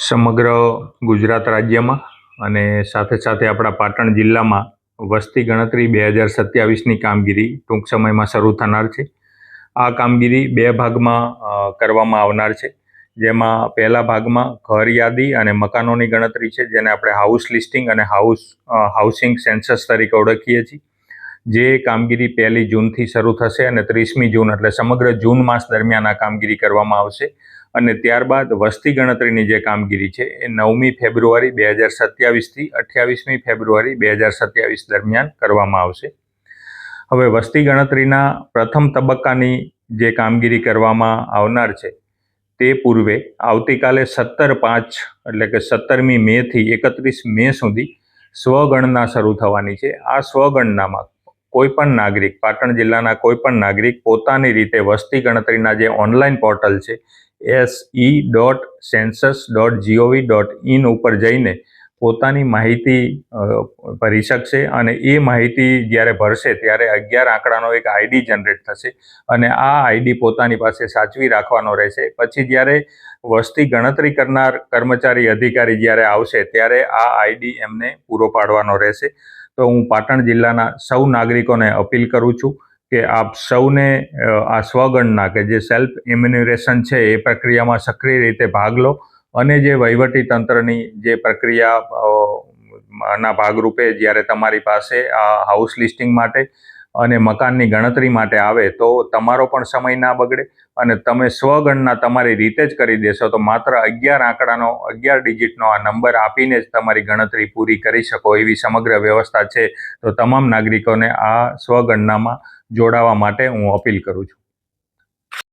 સમગ્ર ગુજરાત રાજ્યમાં અને સાથે સાથે આપણા પાટણ જિલ્લામાં વસ્તી ગણતરી 2027ની કામગીરી ટૂંક સમયમાં શરૂ થનાર છે. આ કામગીરી બે ભાગમાં કરવામાં આવનાર છે, જેમાં પહેલા ભાગમાં ઘર યાદી અને મકાનોની ગણતરી છે, જેને આપણે હાઉસ લિસ્ટિંગ અને હાઉસિંગ સેન્સસ તરીકે ઓળખીએ છીએ. જે કામગીરી 1 જૂનથી શરૂ થશે અને 30મી જૂન એટલે સમગ્ર જૂન માસ દરમિયાન આ કામગીરી કરવામાં આવશે. અને ત્યારબાદ વસ્તી ગણતરીની જે કામગીરી છે એ 9મી ફેબ્રુઆરી 2027થી 28મી ફેબ્રુઆરી 2027 દરમિયાન કરવામાં આવશે. હવે વસ્તી ગણતરીના પ્રથમ તબક્કાની જે કામગીરી કરવામાં આવનાર છે તે પૂર્વે આવતીકાલે 17/5 એટલે કે 17મી મેથી 31 મે સુધી સ્વગણના શરૂ થવાની છે. આ સ્વગણનામાં કોઈપણ નાગરિક, પાટણ જિલ્લાના કોઈપણ નાગરિક પોતાની રીતે વસ્તી ગણતરીના જે ઓનલાઈન પોર્ટલ છે se.census.gov.in ઉપર જઈને પોતાની માહિતી ભરી શકશે અને એ માહિતી જ્યારે ભરશે ત્યારે 11 આંકડાનો એક આઈડી જનરેટ થશે અને આ આઈડી પોતાની પાસે સાચવી રાખવાનો રહેશે. પછી જ્યારે વસ્તી ગણતરી કરનાર કર્મચારી અધિકારી જ્યારે આવશે ત્યારે આ આઈડી એમને પૂરો પાડવાનો રહેશે. તો હું પાટણ જિલ્લાના સૌ નાગરિકોને અપીલ કરું છું કે આપ સૌને આ સ્વગણના કે જે સેલ્ફ ઇમ્યુનરેશન છે એ પ્રક્રિયામાં સક્રિય રીતે ભાગ લો અને જે વહીવટી તંત્રની જે પ્રક્રિયાના ભાગરૂપે જ્યારે તમારી પાસે આ હાઉસ લિસ્ટિંગ માટે અને મકાનની ગણતરી માટે આવે તો તમારો પણ સમય ના બગડે અને તમે સ્વગણના તમારી રીતે જ કરી દેશો તો માત્ર 11 ડિજિટનો આ નંબર આપીને જ તમારી ગણતરી પૂરી કરી શકો એવી સમગ્ર વ્યવસ્થા છે. તો તમામ નાગરિકોને આ સ્વગણનામાં જોડાવા માટે હું અપીલ કરું છું.